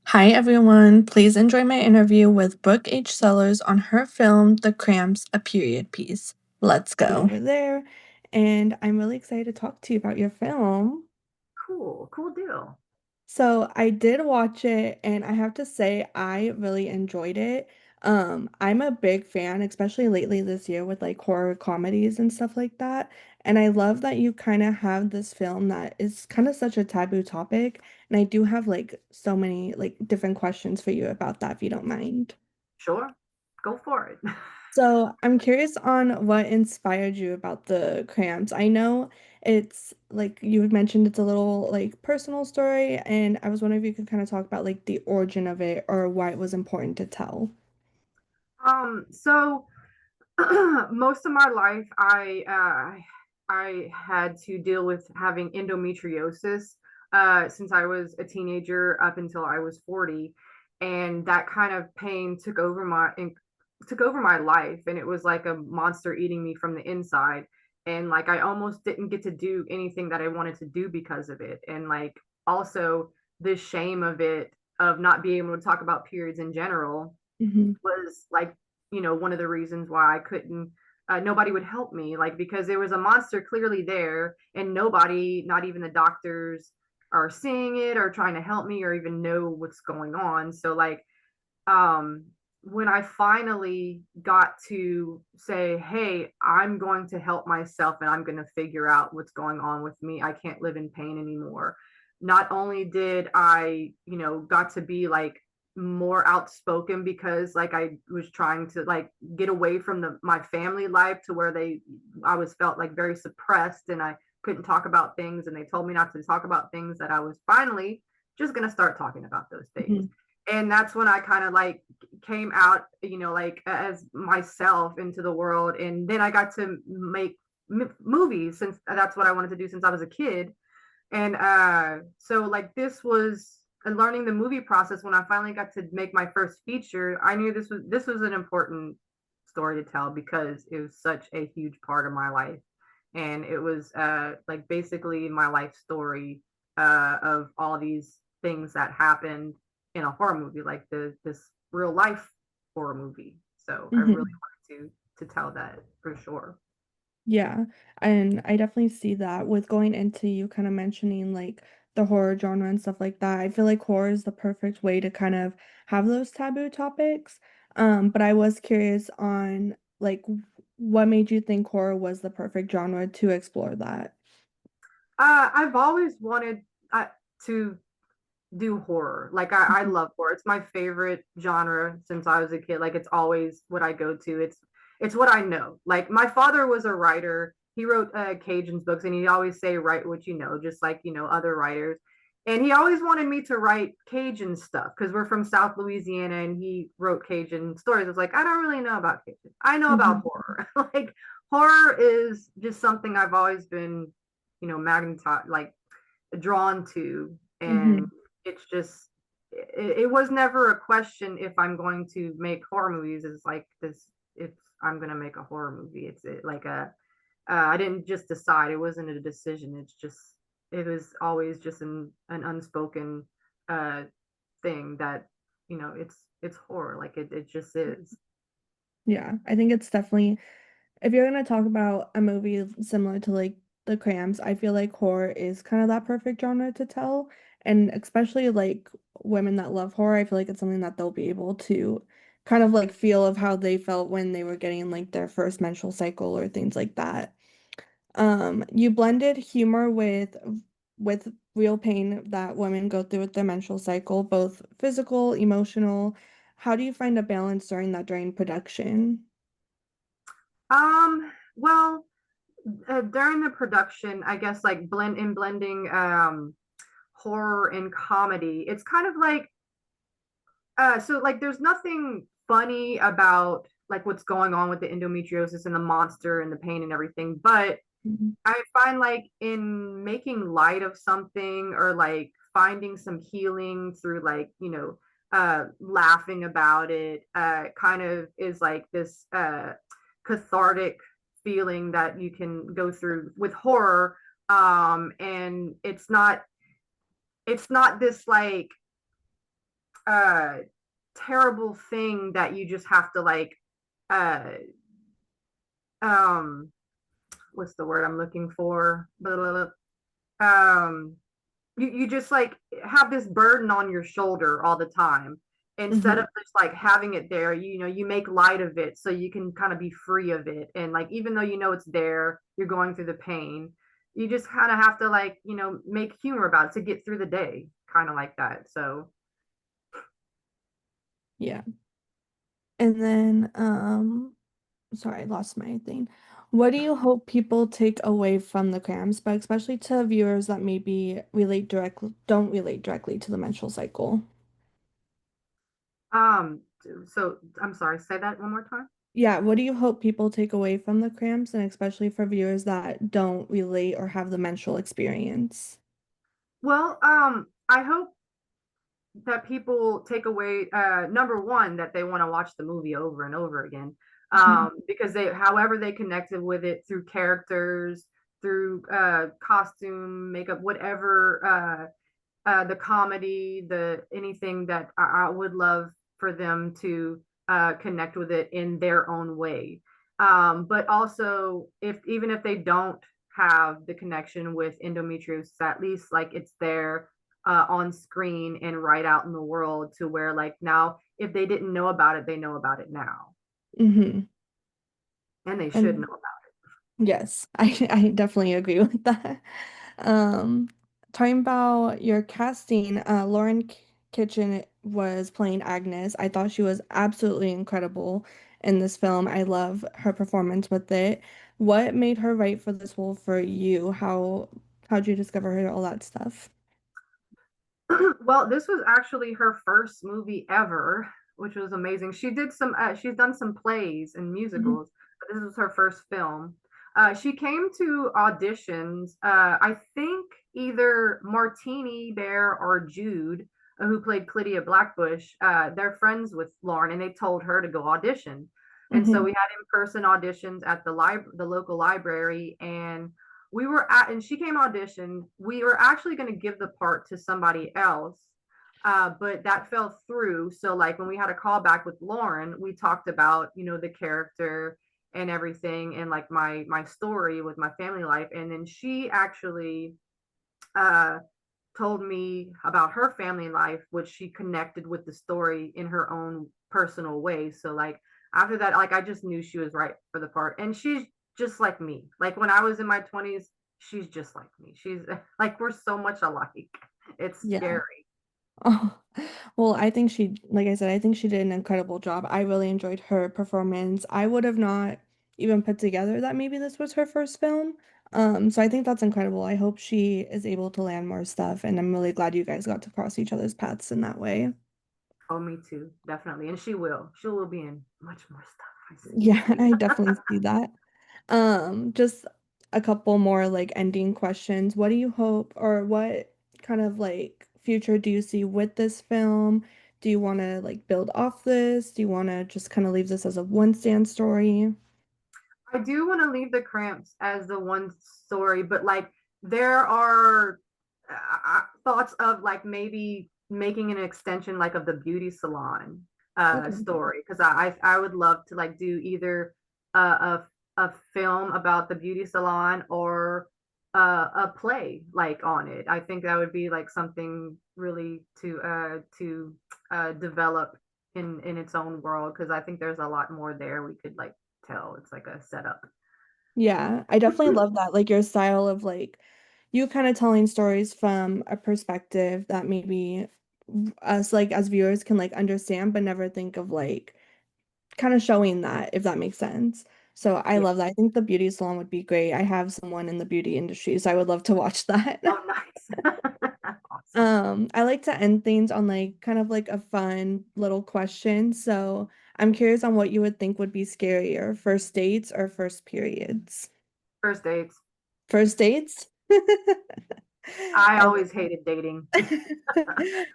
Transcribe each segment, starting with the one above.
Hi everyone, please enjoy my interview with Brooke H. Cellars on her film The Cramps, a period piece. Let's go. Over there, and I'm really excited to talk to you about your film. Cool, cool deal. So I did watch it and I have to say I really enjoyed it. I'm a big fan, especially lately this year with like horror comedies and stuff like that. And I love that you kind of have this film that is kind of such a taboo topic. And I do have like so many like different questions for you about that if you don't mind. Sure, go for it. So I'm curious on what inspired you about the Cramps. I know it's like you had mentioned it's a little like personal story, and I was wondering if you could kind of talk about like the origin of it or why it was important to tell. So most of my life, I had to deal with having endometriosis since I was a teenager up until I was 40, and that kind of pain took over my life, and it was like a monster eating me from the inside, and like I almost didn't get to do anything that I wanted to do because of it, and like also the shame of it of not being able to talk about periods in general Hmm. was like one of the reasons why I couldn't nobody would help me, like because there was a monster clearly there and nobody, not even the doctors, are seeing it or trying to help me or even know what's going on. So like um when I finally got to say, hey, I'm going to help myself and I'm going to figure out what's going on with me, I can't live in pain anymore. Not only did I, got to be like more outspoken because like I was trying to like get away from my family life to where I was felt like very suppressed and I couldn't talk about things, and they told me not to talk about things, that I was finally just going to start talking about those things. Hmm. And that's when I kind of like came out, like as myself into the world. And then I got to make movies, since that's what I wanted to do since I was a kid. And so like this was learning the movie process. When I finally got to make my first feature, I knew this was an important story to tell because it was such a huge part of my life, and it was like basically my life story of all these things that happened in a horror movie, like this real life horror movie. So I really Hmm. wanted to tell that for sure. Yeah, and I definitely see that with going into you kind of mentioning like the horror genre and stuff like that. I feel like horror is the perfect way to kind of have those taboo topics. But I was curious on like what made you think horror was the perfect genre to explore that? I've always wanted to do horror. Like I Mhm. love horror. It's my favorite genre since I was a kid. Like it's always what I go to. It's what I know. Like my father was a writer. He wrote Cajun's books, and he'd always say, "Write what you know," just like other writers. And he always wanted me to write Cajun stuff because we're from South Louisiana, and he wrote Cajun stories. I was like, I don't really know about Cajun. I know about Mhm. horror. Like horror is just something I've always been, magnetized, like drawn to. And Mhm. it's just it was never a question if I'm going to make horror movies. It's like this, if I'm going to make a horror movie, it's like a I didn't just decide. It wasn't a decision. It's just it was always just an unspoken uh thing that it's horror, like it just is. Yeah, I think it's definitely if you're gonna talk about a movie similar to like The Cramps, I feel like horror is kind of that perfect genre to tell. And especially like women that love horror, I feel like it's something that they'll be able to kind of like feel of how they felt when they were getting like their first menstrual cycle or things like that. You blended humor with real pain that women go through with their menstrual cycle, both physical, emotional. How do you find a balance during production? Well, during the production, I guess, like blending horror and comedy, it's kind of like so like there's nothing funny about like what's going on with the endometriosis and the monster and the pain and everything, but Mhm. I find like in making light of something or like finding some healing through like, laughing about it, kind of is like this cathartic feeling that you can go through with horror. And it's not this like uh terrible thing that you just have to like uh um what's the word I'm looking for? Blah, blah, blah. You just like have this burden on your shoulder all the time instead Hmm. of just like having it there. You make light of it so you can kind of be free of it, and like even though you know it's there, you're going through the pain, you just kind of have to like make humor about it to get through the day, kind of like that. So Yeah. And then, sorry, I lost my thing. What do you hope people take away from the Cramps, but especially to viewers that maybe don't relate directly to the menstrual cycle? um so I'm sorry, say that one more time. Yeah, what do you hope people take away from the Cramps, and especially for viewers that don't relate or have the menstrual experience? Well, I hope that people take away, number one, that they want to watch the movie over and over again, Mhm. because they however they connected with it through characters, through costume, makeup, whatever, the comedy, the anything, that I would love for them to connect with it in their own way. But also, if even if they don't have the connection with endometriosis, at least like it's there on screen and right out in the world, to where like now, if they didn't know about it, they know about it now, Hmm. and they should know And about yes, I definitely agree with that. Um, Talking about your casting, Kitchen was playing Agnes. I thought she was absolutely incredible in this film. I love her performance with it. What made her right for this role for you? How'd you discover her, all that stuff? it. Well, this was actually her first movie ever, which was amazing. She's done some plays and Mhm. musicals, but this was her first film. She came to auditions. I think either Martini Bear or Jude, who played Clydia Blackbush, they're friends with Lauren, and they told her to go audition. And so Mhm. we had in-person auditions at the local library, and and she came audition. We were actually going to give the part to somebody else, but that fell through. So like when we had a call back with Lauren, we talked about the character and everything, and like my story with my family life, and then she actually uh told me about her family life, which she connected with the story in her own personal way. So like after that, like I just knew she was right for the part, and she's just like me. Like when I was in my 20s, she's just like me. She's like, we're so much alike. It's Yeah. scary. Oh, well, like I said, I think she did an incredible job. I really enjoyed her performance. I would have not even put together that maybe this was her first film. So I think that's incredible. I hope she is able to land more stuff, and I'm really glad you guys got to cross each other's paths in that way. Oh, me too, definitely. And she will. She will be in much more stuff. I see. Yeah, I definitely see that. Just a couple more like ending questions. What do you hope, or what kind of like future do you see with this film? Do you want to like build off this? Do you want to just kind of leave this as a one stand story? I do want to leave the Cramps as the one story, but like there are thoughts of like maybe making an extension like of the beauty salon Okay. story, because I would love to like do either a, a film about the beauty salon, or a play like on it. I think that would be like something really to develop in its own world, because I think there's a lot more there we could like tell. It's like a setup. Yeah, I definitely love that. Like your style of like you kind of telling stories from a perspective that maybe us like as viewers can like understand but never think of like kind of showing that, if that makes sense. So I Yeah. love that. I think the beauty salon would be great. I have someone in the beauty industry, so I would love to watch that. Oh, nice. Awesome. I like to end things on like kind of like a fun little question. So I'm curious on what you would think would be scarier, first dates or first periods? First dates. First dates? I I always hated dating. I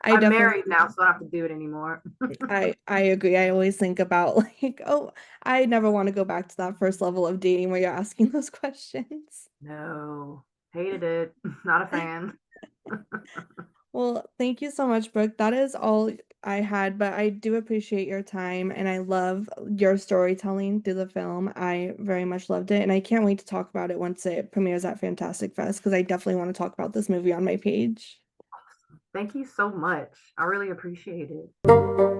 I'm definitely married now, so I don't have to do it anymore. I agree. I always think about like, oh, I never want to go back to that first level of dating where you're asking those questions. No, hated it. Not a fan. Well, thank you so much, Brooke. That is all I had, but I do appreciate your time and I love your storytelling through the film. I very much loved it and I can't wait to talk about it once it premieres at Fantastic Fest because I definitely want to talk about this movie on my page. Thank you so much. I really appreciate it.